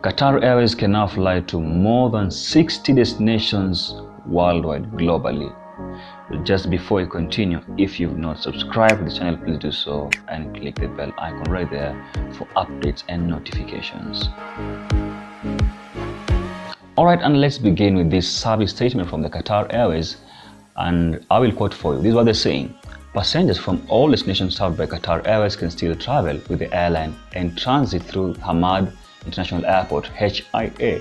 Qatar Airways can now fly to more than 60 destinations worldwide globally. Just before you continue, if you've not subscribed to the channel, please do so and click the bell icon right there for updates and notifications. Alright, and let's begin with this service statement from the Qatar Airways, and I will quote for you. This is what they're saying. Passengers from all destinations served by Qatar Airways can still travel with the airline and transit through Hamad International Airport, HIA,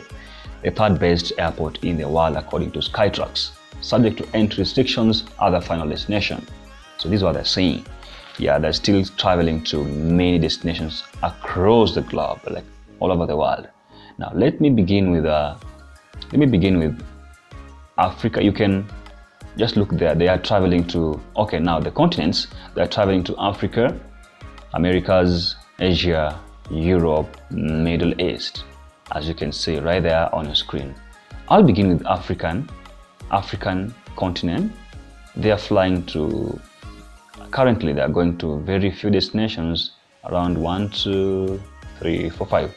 the third-best airport in the world according to Skytrax, subject to entry restrictions at the final destination. So this is what they're saying. Yeah, they're still traveling to many destinations across the globe, like all over the world. Now let me begin with Africa. You can just look there. They are traveling to, okay, now the continents. They are traveling to Africa, Americas, Asia, Europe, Middle East, as you can see right there on your screen. I'll begin with African continent. They are flying to, currently they are going to very few destinations, around 1, 2, 3, 4, 5.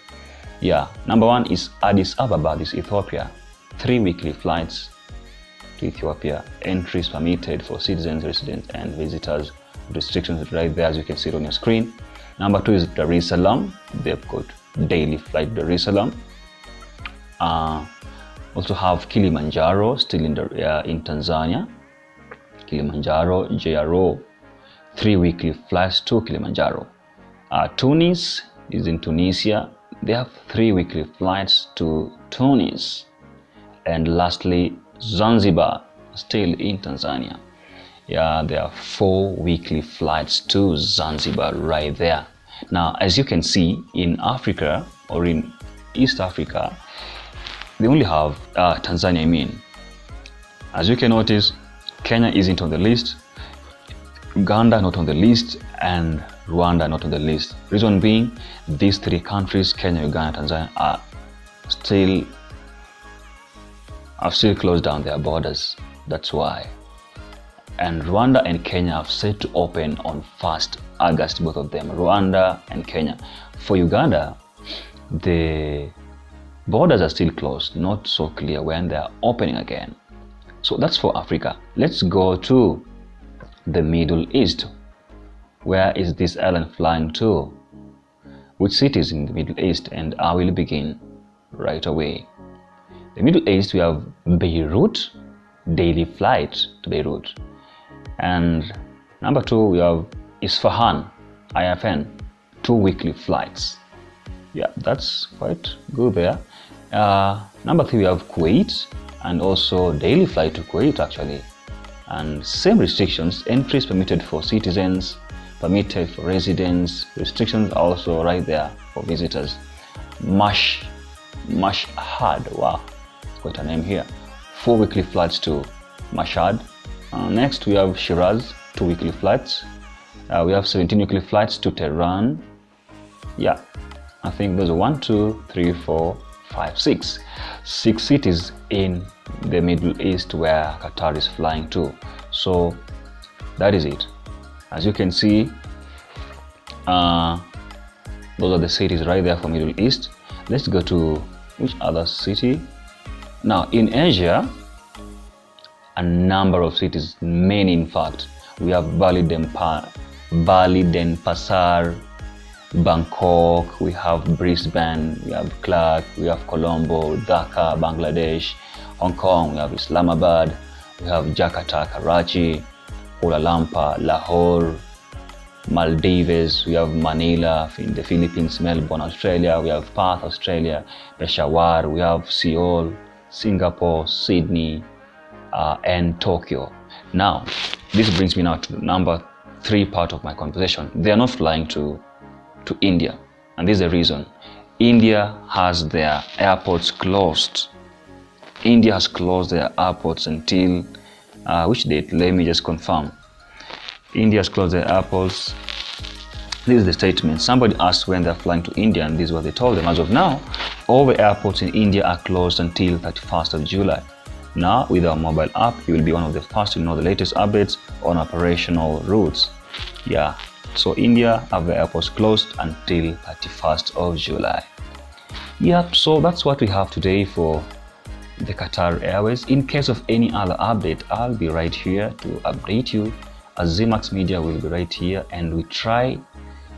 Yeah, number one is Addis Ababa, this Ethiopia. 3 weekly flights to Ethiopia. Entries permitted for citizens, residents, and visitors. Restrictions right there, as you can see it on your screen. Number 2 is Dar es Salaam. They've got daily flight to Dar es Salaam. Also have Kilimanjaro, still in Tanzania. Kilimanjaro, JRO. 3 weekly flights to Kilimanjaro. Tunis is in Tunisia. They have 3 weekly flights to Tunis. And lastly, Zanzibar, still in Tanzania. Yeah, there are 4 weekly flights to Zanzibar right there. Now, as you can see, in Africa or in East Africa, they only have Tanzania, I mean. As you can notice, Kenya isn't on the list, Uganda not on the list, and Rwanda not on the list. Reason being, these 3 countries, Kenya, Uganda, Tanzania, have still closed down their borders. That's why. And Rwanda and Kenya have set to open on 1st August, both of them, Rwanda and Kenya. For Uganda, the borders are still closed, not so clear when they are opening again. So that's for Africa. Let's go to the Middle East. Where is this airline flying to? Which cities in the Middle East? And I will begin right away. The Middle East, we have Beirut, daily flight to Beirut. And number 2, we have Isfahan, IFN, 2 weekly flights. Yeah, that's quite good there. Number 3, we have Kuwait, and also daily flight to Kuwait actually. And same restrictions, entries permitted for citizens, permitted for residents, restrictions also right there for visitors. Mashhad, wow, quite a name here. 4 weekly flights to Mashhad. Next we have Shiraz, 2 weekly flights. We have 17 weekly flights to Tehran. Yeah, I think those are 1, 2, 3, 4, 5, 6. 6 cities in the Middle East where Qatar is flying to. So that is it. As you can see, those are the cities right there for Middle East. Let's go to which other city? Now in Asia, a number of cities, many in fact. We have Bali Denpasar, Bangkok, we have Brisbane, we have Clark, we have Colombo, Dhaka, Bangladesh, Hong Kong, we have Islamabad, we have Jakarta, Karachi, Kuala Lumpur, Lahore, Maldives, we have Manila in the Philippines, Melbourne, Australia, we have Perth, Australia, Peshawar, we have Seoul, Singapore, Sydney, and Tokyo. Now, this brings me now to the number 3 part of my conversation. They are not flying to India, and this is the reason. India has their airports closed. India has closed their airports until which date? Let me just confirm. India has closed their airports. This is the statement. Somebody asked when they're flying to India, and this is what they told them. As of now, all the airports in India are closed until 31st of July. Now, with our mobile app, you will be one of the first to know the latest updates on operational routes. Yeah, so India have the airports closed until 31st of July. Yep, so that's what we have today for the Qatar Airways. In case of any other update, I'll be right here to update you. As Zmax Media will be right here, and we try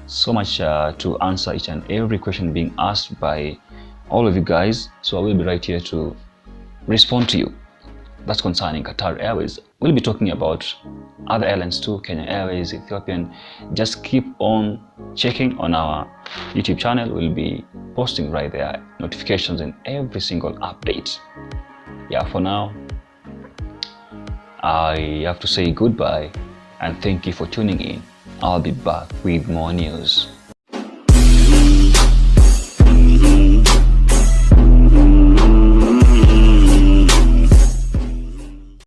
so much to answer each and every question being asked by all of you guys. So I will be right here to respond to you. That's concerning Qatar Airways. We'll be talking about other airlines too, Kenya Airways, Ethiopian. Just keep on checking on our YouTube channel. We'll be posting right there notifications in every single update. Yeah, for now, I have to say goodbye and thank you for tuning in. I'll be back with more news.